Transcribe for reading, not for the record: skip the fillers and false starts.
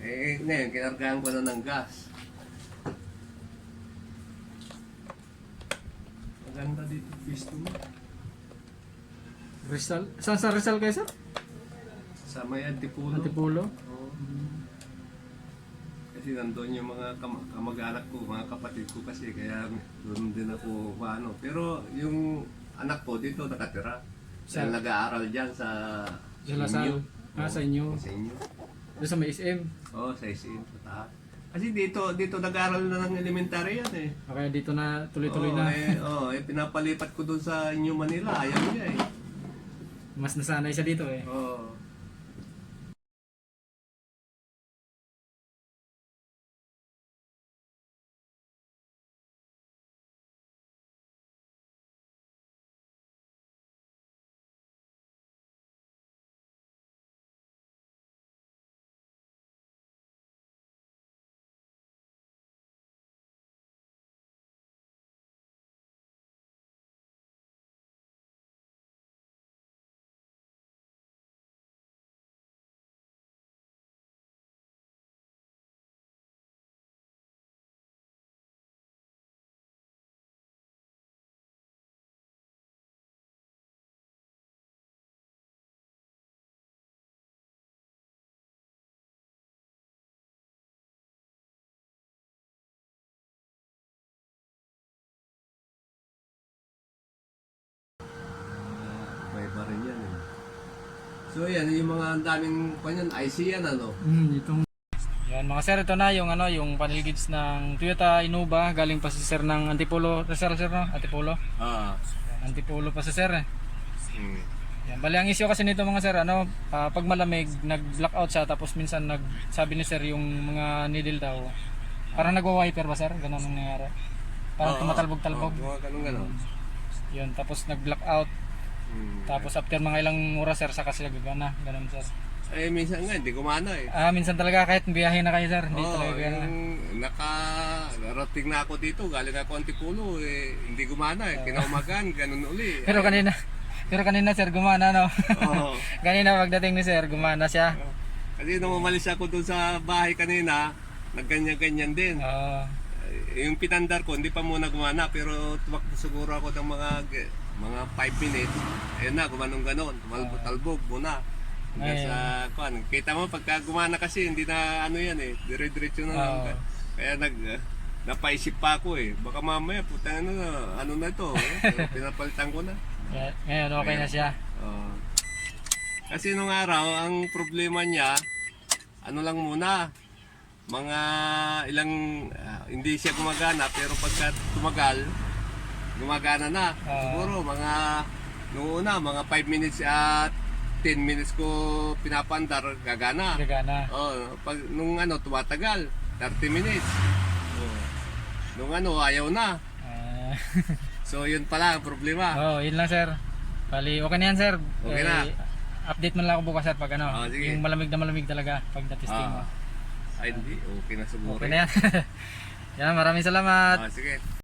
Ngayon, kinargahan ko na ng gas. Maganda dito, pisto mo. Rizal? Saan sa Rizal kayo, sir? Sa may Antipulo. Antipulo? Oo. Kasi nandun yung mga kamag-anak ko, mga kapatid ko kasi, kaya doon din ako paano. Pero yung anak ko dito nakatira. Dahil nag-aaral dyan sa Lasal. Sa inyo. Sa inyo. Doon sa may SM. Oo, sa SM, sa taas. Kasi dito nag-aaral na ng elementary yan eh. Kaya dito na tuloy-tuloy na. Pinapalipat ko doon sa New Manila, ayaw niya eh. Mas nasanay siya dito eh. Oo. May pa rin yan eh. So yan, yung mga daming kanyan, IC yan ano. Itong yan mga sir, ito na yung yung panel gauge ng Toyota Innova, galing pa si sir ng Antipolo, sir no? Antipolo. Antipolo pa si sir eh. Yan, bali ang issue kasi nito mga sir, pag malamig, nag-blackout siya, tapos minsan sabi ni sir yung mga needle daw. Parang nagwa-wiper ba sir? Ganun ang nangyayari. Parang tumatalbog-talbog. Ganun. Yun, tapos nag-blackout. Tapos after mga ilang oras sir, saka sila gagana. Ganun sir. Minsan nga, hindi gumana eh. Minsan talaga kahit biyahe na kayo sir, hindi talaga gana. Nakarating na ako dito, galing ako Antipulo, hindi gumana eh. Kinaumagan, ganun uli. Pero kanina sir, gumana no? Oo. Kanina pagdating ni sir, gumana siya. Kasi nung umalis ako doon sa bahay kanina, nagganyan-ganyan din. Yung pinandar ko, hindi pa muna gumana, pero tumakbo siguro ako ng mga 5 minutes. Ayun na, gumanong ganon, tumalbog muna. Hanggang sa, kita mo, pagka gumana kasi, hindi na yan eh, dire-diretso na lang. Kaya napaisip pa ako eh, baka mamaya, putang ano na ito, pinapalitan ko na. Ngayon, okay na siya. Kasi nung araw, ang problema niya, lang muna, mga ilang, hindi siya gumagana, pero pagka tumagal, gumagana na. Siguro, noong una, mga 5 minutes at 10 minutes ko pinapandar, gagana. Nung tumatagal, 30 minutes. Nung ayaw na. So, yun pala ang problema. Yun lang sir. Bali, okay na yan sir. Okay na. Update mo lang ako bukas sir pag sige. yung malamig na malamig talaga pag na-testing mo. Ay, hindi. Okay na siguro. Okay na yan. Yan, maraming salamat. Sige.